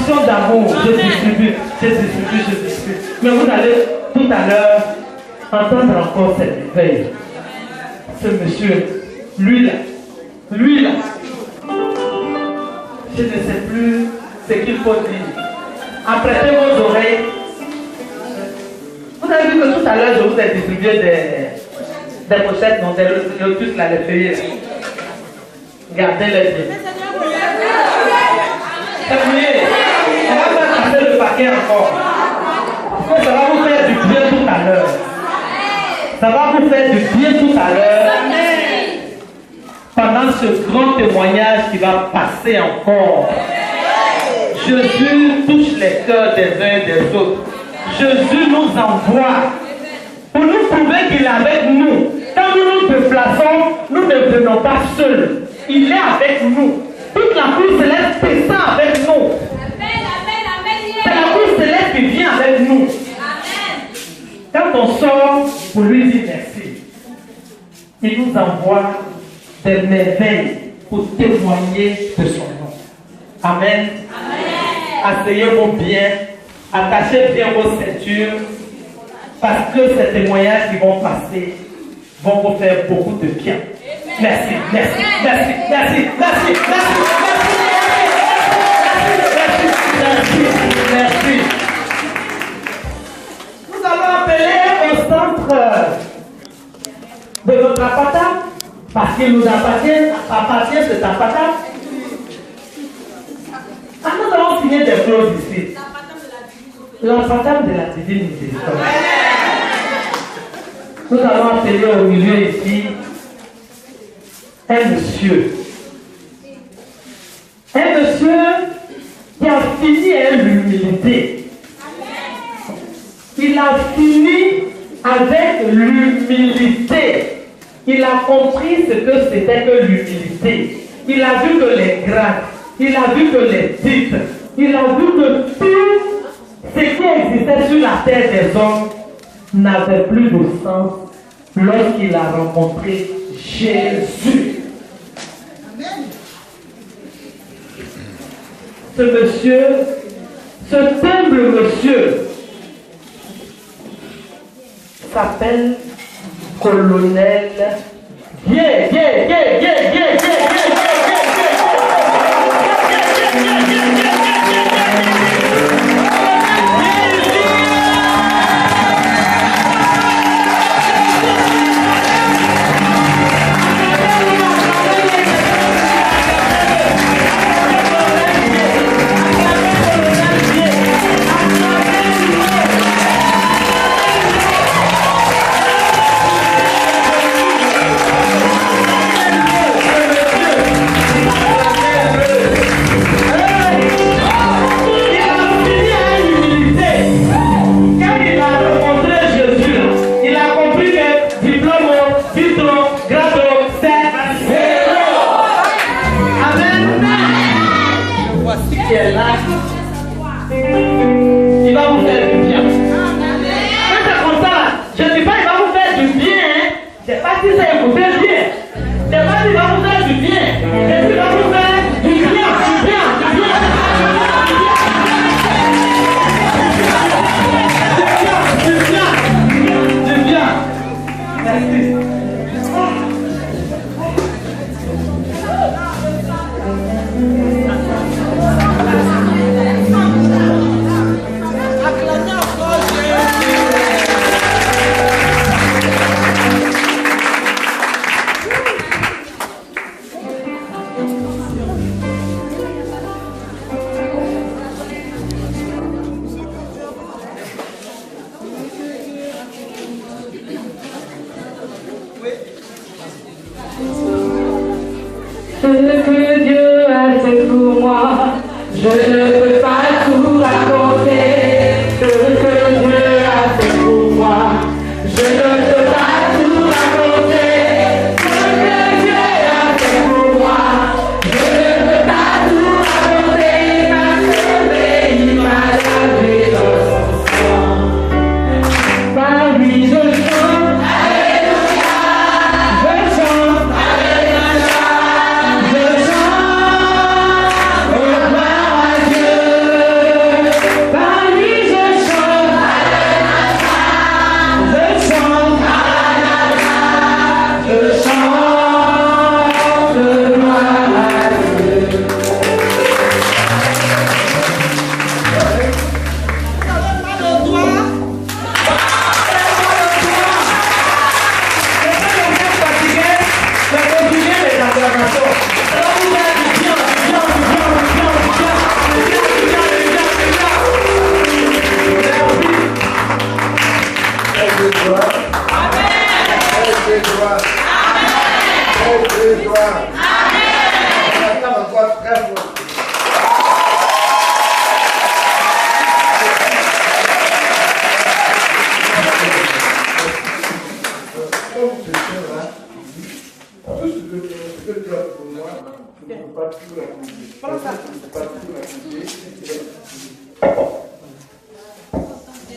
dimension d'amour. Je distribue. Mais vous allez tout à l'heure entendre encore cette veille. Ce monsieur, lui là, je ne sais plus ce qu'il faut dire. Apprêtez vos oreilles. Vous avez vu que tout à l'heure, je vous ai distribué des pochettes, non, des lotus, là, les feuillets. Gardez-les bien. C'est mieux. On va pas passer le paquet encore. Parce que ça va vous faire du bien tout à l'heure. Ça va vous faire du bien tout à l'heure. Pendant ce grand témoignage qui va passer encore. Jésus touche les cœurs des uns et des autres. Jésus nous envoie pour nous prouver qu'il est avec nous. Quand nous nous déplaçons, nous ne venons pas seuls. Il est avec nous. Toute la cour céleste descend avec nous. C'est la cour céleste qui vient avec nous. Quand on sort pour lui dire merci, il nous envoie des merveilles pour témoigner de son nom. Amen. Asseyez-vous bien, attachez bien vos ceintures, parce que ces témoignages qui vont passer vont vous faire beaucoup de bien. Merci. Nous allons appeler au centre de notre apata, parce qu'il nous appartient cet apata. Nous allons signer des clauses ici. L'apata de la divine miséricorde. Nous allons appeler au milieu ici un monsieur qui a fini avec l'humilité. Il a fini avec l'humilité. Il a compris ce que c'était que l'humilité. Il a vu que les grades, il a vu que les titres, il a vu que tout ce qui existait sur la terre des hommes n'avait plus de sens lorsqu'il a rencontré Jésus. Ce monsieur, ce humble monsieur, s'appelle Colonel. Gloire à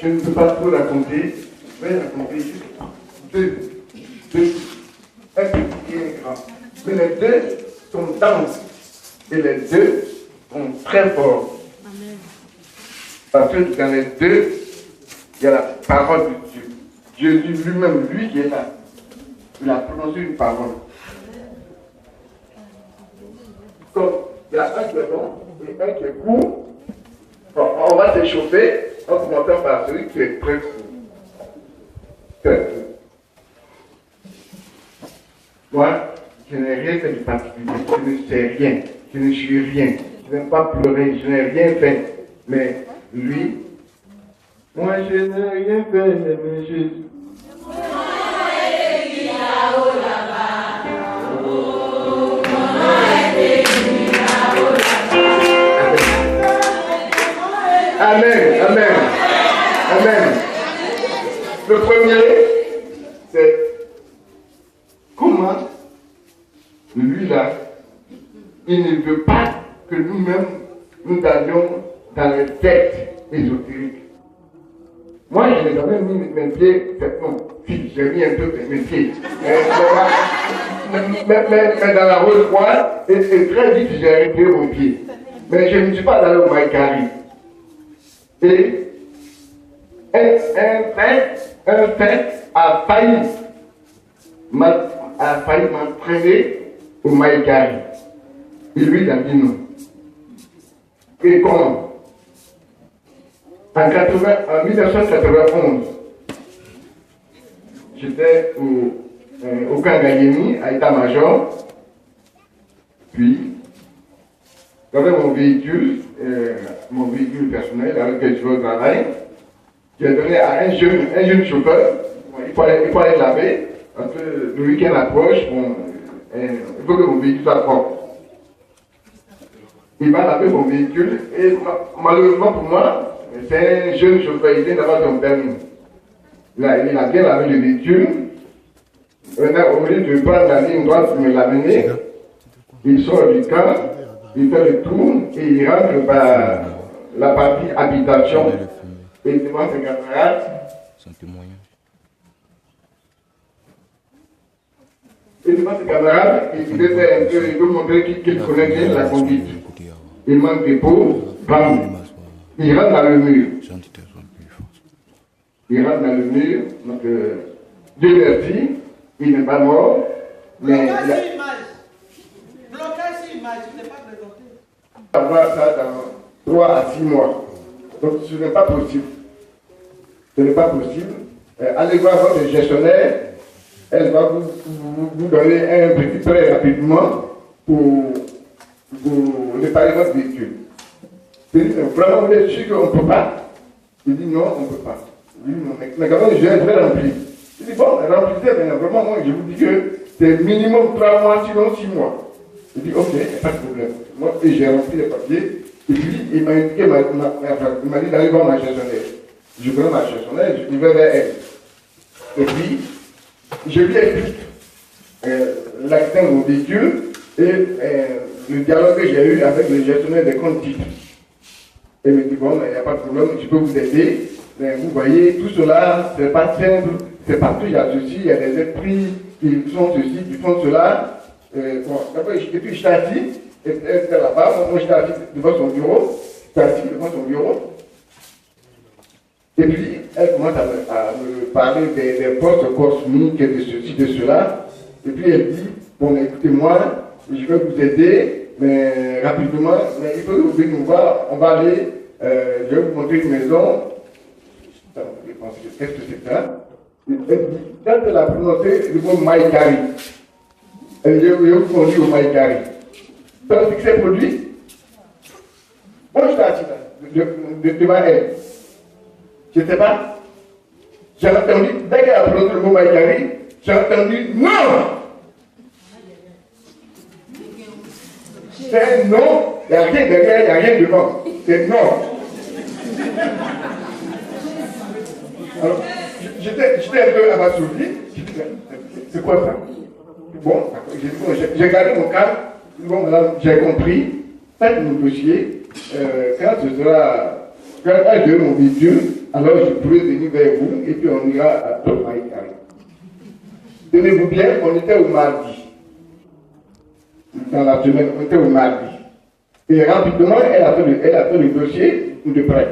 Je ne peux pas tout raconter. Je vais raconter juste deux. Un petit et un grand. Mais les deux sont denses. Et les deux sont très forts. Amen. Parce que dans les deux, il y a la parole de Dieu. Jésus lui-même, lui qui est là, il a prononcé une parole. Comme il y a un qui est long et un qui est court, on va s'échauffer en commençant par celui qui est très court. Très court. Moi, je n'ai rien fait de particulier, je ne sais rien, je ne suis rien, je n'aime pas pleurer, je n'ai rien fait. Mais lui, moi je n'ai rien fait, mais Jésus. Amen, amen, amen. Le premier, c'est comment lui là, il ne veut pas que nous-mêmes nous allions dans les sectes ésotériques. Moi, je n'ai jamais mis mes pieds, non, si, j'ai mis un peu mes pieds. Mais dans la rose croix, et très vite, j'ai arrêté mon pied. Mais je ne suis pas allé au Maïkari. Et un fait a failli m'entraîner au Maïkari. Et lui, il a dit non. Et comment? En 1991, j'étais au Kangayemi, à état-major. Puis, j'avais mon véhicule personnel avec lequel je vais au travail. J'ai donné à un jeune chauffeur. Il faut aller laver. Parce que le week-end approche. Il faut que mon véhicule soit propre. Il va laver mon véhicule. Et malheureusement pour moi, c'est un jeune chauffeur. Il vient d'avoir son permis. Il a bien lavé le véhicule. Maintenant, au lieu de prendre la ligne droite pour me l'amener, il sort du camp. Il fait le tour et il rentre par la partie habitation et devant ses camarades. Et devant ses camarades, il veut montrer qu'il connaît bien la conduite. Il manque des pots, bam. Il rentre dans le mur. Donc Dieu merci, il n'est pas mort. Mais avoir ça dans 3 à 6 mois. Donc ce n'est pas possible. Allez voir votre gestionnaire, elle va vous donner un petit prêt rapidement pour réparer votre véhicule. Vraiment, vous êtes sûr qu'on ne peut pas? Il dit non, on ne peut pas. Il dit non, mais quand même, je vais remplir. Il dit bon, remplissez, mais vraiment, moi, je vous dis que c'est minimum 3 mois, sinon 6 mois. Il dit ok, pas de problème. Moi, j'ai rempli les papiers, et puis il m'a indiqué, il m'a dit d'aller voir ma gestionnaire. Je connais ma gestionnaire, je vais vers elle. Et puis, je lui explique l'accident de mon véhicule et le dialogue que j'ai eu avec le gestionnaire des comptes titres. Elle me dit bon, il n'y a pas de problème, je peux vous aider. Mais vous voyez, tout cela, c'est pas simple, c'est partout, il y a ceci, il y a des esprits qui font ceci, qui font cela. Et puis je suis assis, et elle était là-bas, moi j'étais assis devant son bureau, et puis elle commence à me parler des forces cosmiques, de ceci, de cela, et puis elle dit, bon écoutez-moi, je vais vous aider, mais rapidement, mais il faut que vous veniez nous voir, on va aller, je vais vous montrer une maison, qu'est-ce que c'est ça? Quand elle a prononcé le mot Maïkari, je vous conduis au Maïkari. Donc, ce qui s'est produit, moi je suis assis là, devant elle. Je ne sais pas. J'ai entendu, dès qu'elle a prononcé le mot Maïkari, j'ai entendu non! C'est un non, il n'y a rien derrière, il n'y a rien devant. C'est non. Alors, j'étais un peu abasourdi. C'est quoi ça? Bon, j'ai gardé mon calme. bon, madame, j'ai compris, faites mon dossier, quand j'aurai mon véhicule, alors je pourrai venir vers vous et puis on ira à Maïkari. Tenez-vous bien, on était au mardi. Dans la semaine, on était au mardi. Et rapidement, elle a fait le dossier de prêt.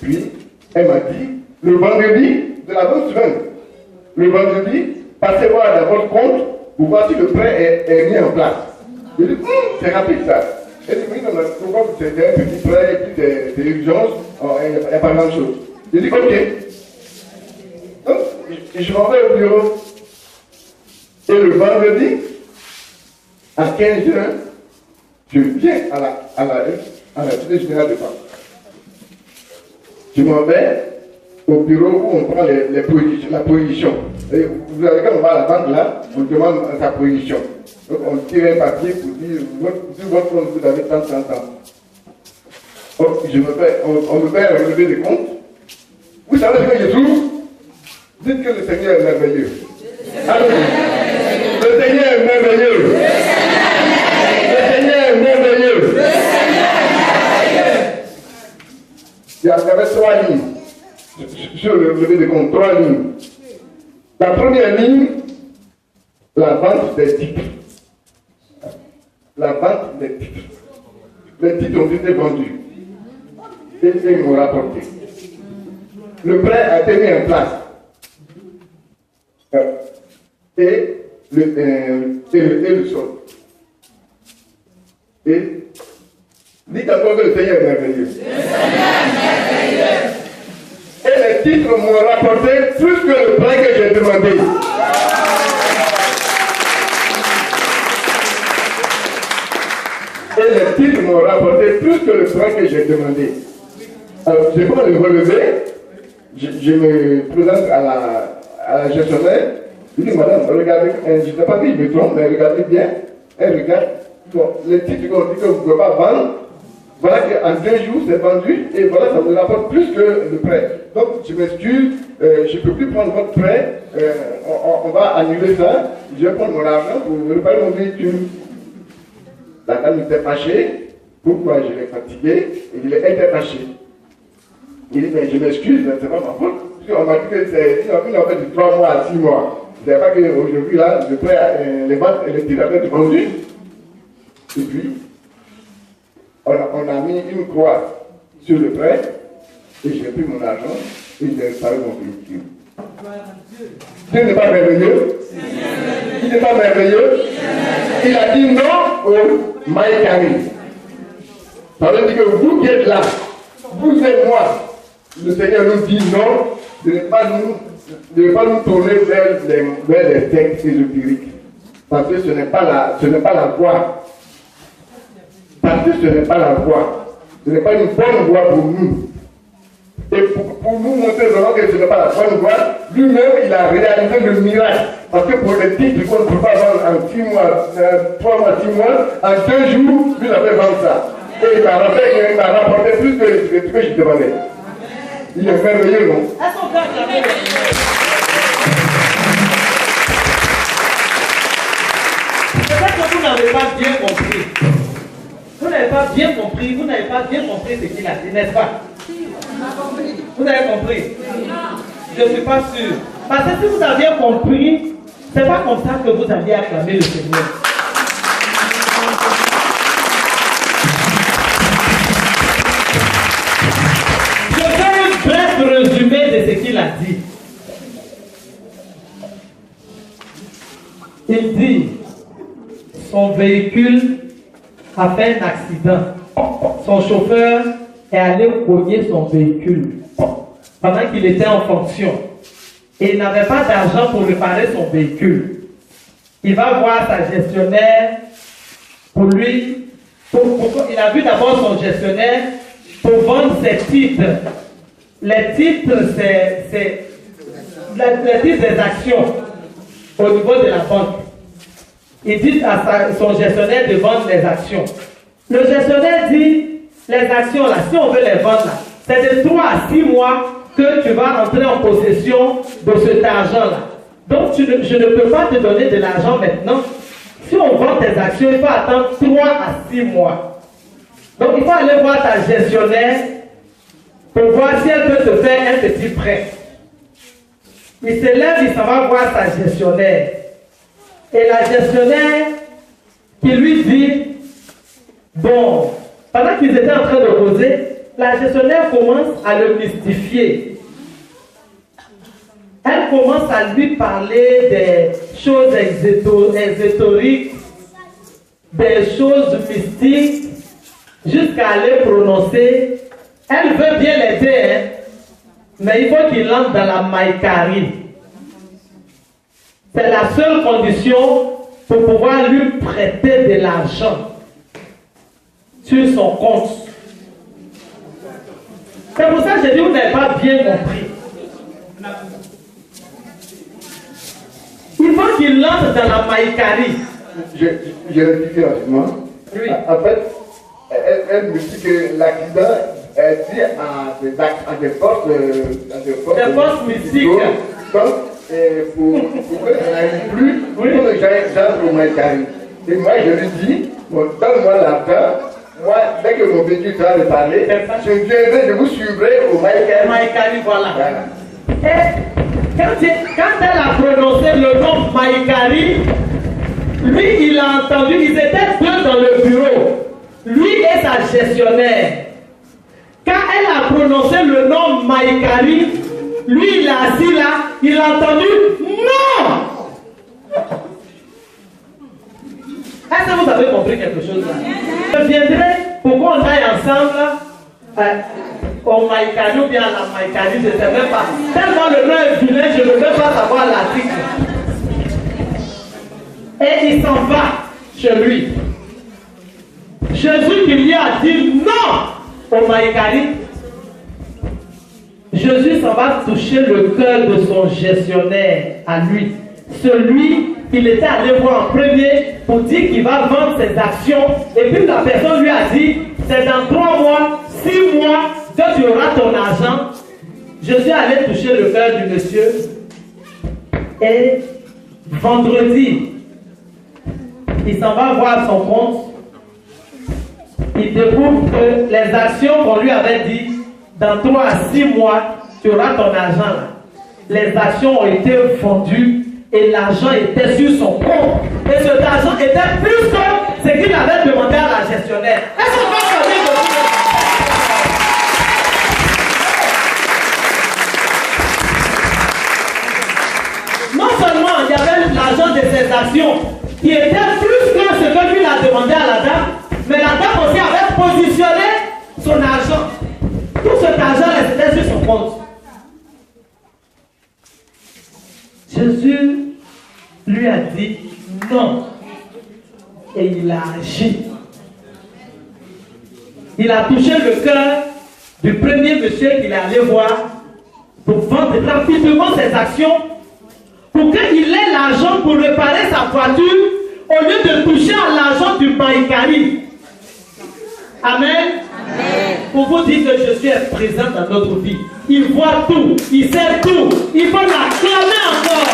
Puis, elle m'a dit, le vendredi de la bonne semaine, le vendredi, passez voir dans votre compte pour voir si le prêt est mis en place. Je dis, c'est rapide ça. Elle dit, oui, non, pourquoi c'était un petit prêt et puis des urgences, il n'y a pas grand chose. Je dis, ok. Donc, je m'en vais au bureau. Et le vendredi, à 15h, je viens à la Société Générale de Banque. Je m'en vais au bureau où on prend la position. Et vous savez, quand on va à la banque là, on demande sa position. Donc on tire un papier pour dire sur votre compte vous avez tant. Donc on me fait un relevé de compte. Vous savez ce que je trouve? Dites que le Seigneur est merveilleux. Alléluia. Le Seigneur est merveilleux. Le Seigneur est merveilleux. Il y avait 3 lignes. Sur le relevé de compte, 3 lignes. La première ligne, la vente des titres. La vente des titres. Les titres ont été vendus. Et ils m'ont rapporté. Le prêt a été mis en place. Et le sol. Et dites encore que le Seigneur est merveilleux. Et les titres m'ont rapporté plus que le prêt que j'ai demandé. Et les titres m'ont rapporté plus que le prêt que j'ai demandé. Alors, je prends le relevé, je me présente à la gestionnaire. Je dis, madame, regardez, je ne sais pas si je me trompe, mais regardez bien. Elle regarde. Bon, les titres qu'on dit que vous ne pouvez pas vendre, voilà qu'en 2 jours, c'est vendu, et voilà, ça vous rapporte plus que le prêt. Donc, je m'excuse, je ne peux plus prendre votre prêt, on va annuler ça, je vais prendre mon argent pour réparer mon véhicule. La dame était fâchée, pourquoi je l'ai fatigué, et il était fâché. Il dit, mais je m'excuse, ce n'est pas ma faute, on m'a dit que c'est une affaire de 3 mois à 6 mois. Je ne savais pas qu'aujourd'hui, là, le prêt, les ventes et les titres avaient été vendus. Et puis, on a mis une croix sur le prêt, et j'ai pris mon argent, et j'ai réparé mon véhicule. Dieu n'est pas merveilleux. Il n'est pas merveilleux. Il a dit non au Maïkari. Ça veut dire que vous qui êtes là, vous et moi, le Seigneur nous dit non, de ne pas nous tourner vers les textes ésotériques. Parce que ce n'est pas la voie. Parce que ce n'est pas la voie. Ce n'est pas une bonne voie pour nous. Et pour nous montrer vraiment que ce n'est pas la bonne voie, lui-même, il a réalisé le miracle. Parce que pour les titres qu'on ne peut pas vendre en 6 mois, 3 mois, 6 mois, en 2 jours, lui, il avait vendu ça. Et il m'a rapporté plus que ce que je demandais. Il est merveilleux, non? Peut-être que vous n'avez pas bien compris. Vous n'avez pas bien compris, vous n'avez pas bien compris ce qu'il a dit, n'est-ce pas? Vous avez compris? Je ne suis pas sûr. Parce que si vous aviez compris, ce n'est pas comme ça que vous aviez acclamé le Seigneur. Je fais un bref résumé de ce qu'il a dit. Il dit, son véhicule a fait un accident. Son chauffeur est allé cogner son véhicule pendant qu'il était en fonction. Et il n'avait pas d'argent pour réparer son véhicule. Il va voir sa gestionnaire pour lui. Il a vu d'abord son gestionnaire pour vendre ses titres. Les titres, c'est les titres des actions au niveau de la banque. Il dit à son gestionnaire de vendre les actions. Le gestionnaire dit, les actions là, si on veut les vendre là, c'est de 3 à 6 mois que tu vas entrer en possession de cet argent là. Donc je ne peux pas te donner de l'argent maintenant. si on vend tes actions, il faut attendre 3 à 6 mois. Donc il faut aller voir ta gestionnaire pour voir si elle peut te faire un petit prêt. Il se lève, il s'en va voir sa gestionnaire. Et la gestionnaire qui lui dit, bon, pendant qu'ils étaient en train de causer, la gestionnaire commence à le mystifier. Elle commence à lui parler des choses ésotériques, des choses mystiques, jusqu'à aller prononcer. Elle veut bien l'aider, hein, mais il faut qu'il entre dans la maïkari. C'est la seule condition pour pouvoir lui prêter de l'argent sur son compte. C'est pour ça que je dis, vous n'avez pas bien compris. Il faut qu'il lance dans la maïkari. Je l'explique rapidement. Oui. En fait, elle me dit que l'accident est dû à des forces mystiques. Donc, pour que ça n'arrive plus, il faut que j'entre au maïkari. Et moi, je lui dis, bon, donne-moi l'argent. Moi, dès que mon véhicule sera de parler, je viendrai, je vous suivrai au maïkari. Maïkari, voilà. Et quand elle a prononcé le nom Maïkari, lui, il a entendu, ils étaient deux dans le bureau, lui et sa gestionnaire. Quand elle a prononcé le nom Maïkari, lui, il est assis là, il a entendu non. Est-ce que vous avez compris quelque chose là? Je viendrai pour qu'on aille ensemble au Maïkari ou bien à la Maïkari, je ne sais même pas. Tellement le nom est vilain, je ne veux même pas savoir l'article. Et il s'en va chez lui. Jésus qui lui a dit non au Maïkari. Jésus s'en va toucher le cœur de son gestionnaire à lui. Celui qu'il était allé voir en premier pour dire qu'il va vendre ses actions. Et puis la personne lui a dit, c'est dans 3 mois, 6 mois que tu auras ton argent. Jésus allait toucher le cœur du monsieur. Et vendredi, il s'en va voir son compte. Il découvre que les actions qu'on lui avait dit, dans 3 à 6 mois, tu auras ton argent là. Les actions ont été vendues et l'argent était sur son compte. Et cet argent était plus que ce qu'il avait demandé à la gestionnaire. Est-ce qu'on va parler de ça? Non seulement il y avait l'argent de ses actions qui était plus que ce que lui a demandé à la dame, mais la dame aussi avait positionné son argent. Tout cet argent restait sur son compte. Jésus lui a dit non. Et il a agi. Il a touché le cœur du premier monsieur qu'il est allé voir pour vendre rapidement ses actions pour qu'il ait l'argent pour réparer sa voiture au lieu de toucher à l'argent du Maïkari. Amen. Amen. Pour vous dire que Jésus est présent dans notre vie. Il voit tout, il sait tout. Il faut l'acclamer encore.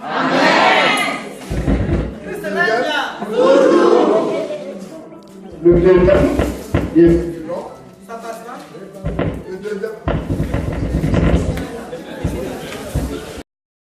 Amen. Le vieil homme, il est vivant. Ça passe pas. Le deuxième.